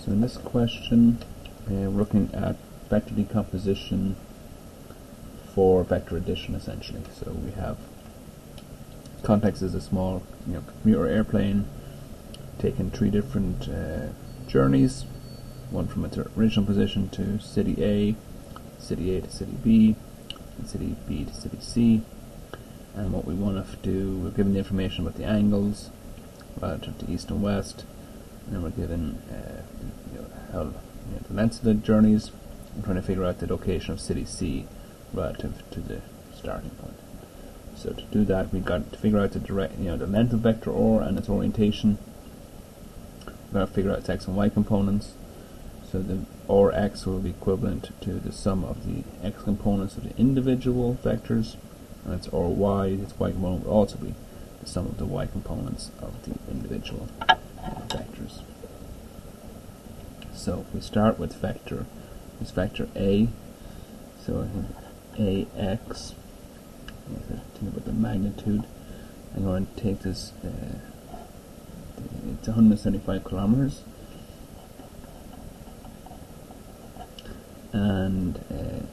So in this question, we're looking at vector decomposition for vector addition, essentially. So we have context is a small, commuter airplane taking three different journeys, one from its original position to city A to city B, and city B to city C. And what we want to do, we're given the information about the angles relative to east and west, and then we're given the lengths of the journeys. I'm trying to figure out the location of city C relative to the starting point. So to do that, we've got to figure out the length of vector or and its orientation. We've got to figure out its x and y components. So the or x will be equivalent to the sum of the x components of the individual vectors, and its or y, its y component will also be the sum of the y components of the individual vectors. So if we start with vector, this vector A, so I think AX, think about the magnitude, I'm going to take this, it's 175 kilometers, and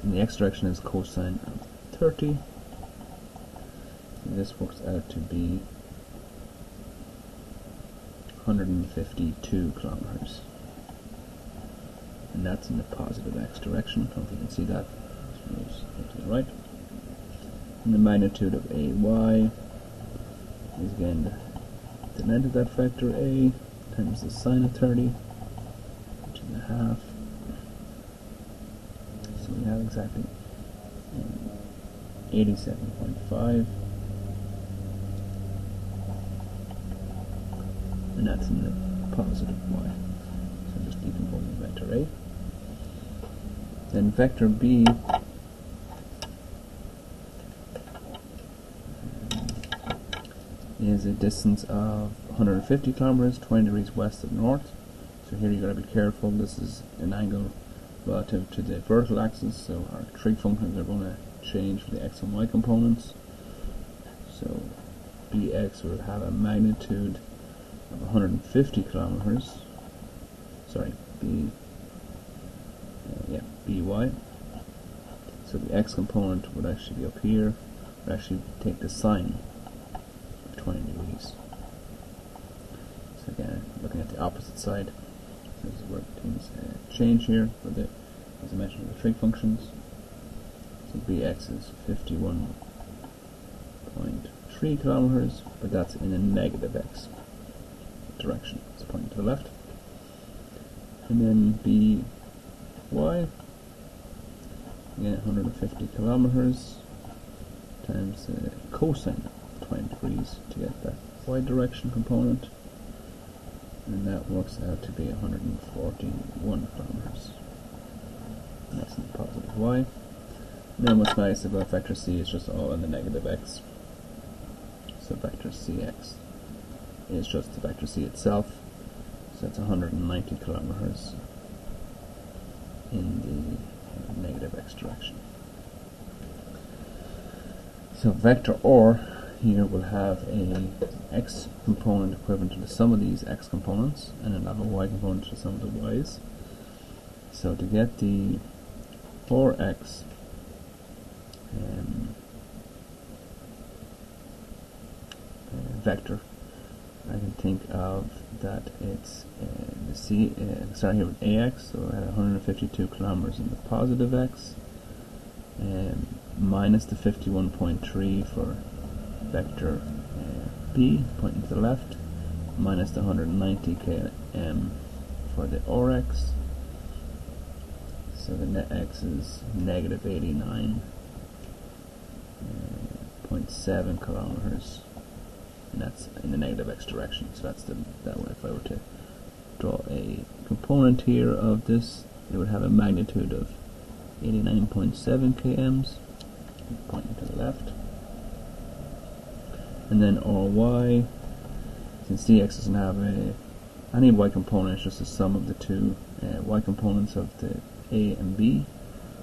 in the x direction is cosine of 30, and this works out to be 152 kilometers, and that's in the positive x direction. I don't know if you can see that. Moves to the right. And the magnitude of AY is again the length of that vector A times the sine of 30, which is a half. So we have exactly 87.5, and that's in the positive y. So just decomposing vector A. Then vector B is a distance of 150 kilometers, 20 degrees west of north. So here you got to be careful. This is an angle relative to the vertical axis, so our trig functions are going to change for the x and y components. So Bx will have a magnitude of 150 kilometers. Sorry, By. So the x component would actually be up here. Would actually take the sine of 20 degrees. So again, looking at the opposite side, this is where things change here for the, as I mentioned, the trig functions. So Bx is 51.3 kilometers, but that's in a negative x direction. It's pointing to the left. And then By, again 150 kilometers times cosine of 20 degrees to get that y direction component, and that works out to be 141 kilometers. And that's in the positive y. And then what's nice about vector C is just all in the negative x. So vector Cx is just the vector C itself. So that's 190 kilometers in the negative x direction. So vector or here will have a x component equivalent to the sum of these x components, and another y component to the sum of the y's. So to get the or x, vector, I can think of that it's the C, start here with AX, so I have 152 kilometers in the positive x, minus the 51.3 for vector B, pointing to the left, minus the 190 km for the ORX, so the net x is negative 89.7 kilometers. And that's in the negative x direction. So that's that way. If I were to draw a component here of this, it would have a magnitude of 89.7 kms, pointing to the left. And then Ry, since dx doesn't have any y component, it's just the sum of the two y components of the a and b.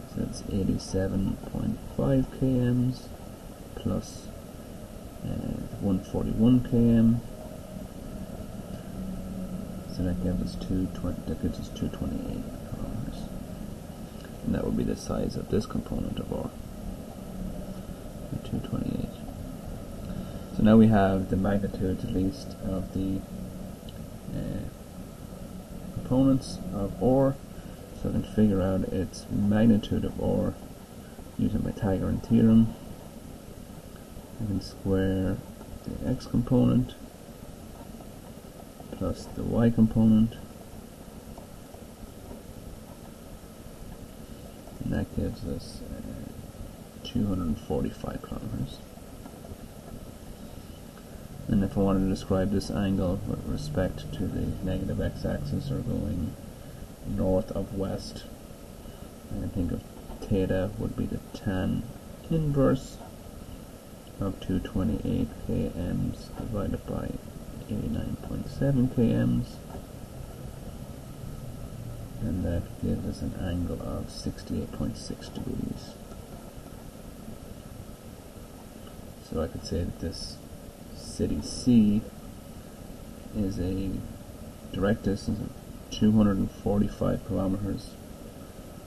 So that's 87.5 kms plus 141 km, so that gives us 228 kilometers. And that would be the size of this component of R, 228. So now we have the magnitudes, at least, of the components of ore, so I can figure out its magnitude of ore using Pythagorean theorem. I can square the x component plus the y component, and that gives us 245 kilometers. And if I wanted to describe this angle with respect to the negative x-axis, or going north of west, I can think of theta would be the tan inverse of 228 kms divided by 89.7 kms, and that gives us an angle of 68.6 degrees. So I could say that this city C is a direct distance of 245 kilometers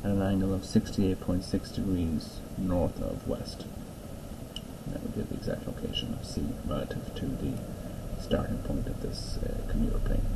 at an angle of 68.6 degrees north of west. And that would give the exact location of C relative to the starting point of this commuter plane.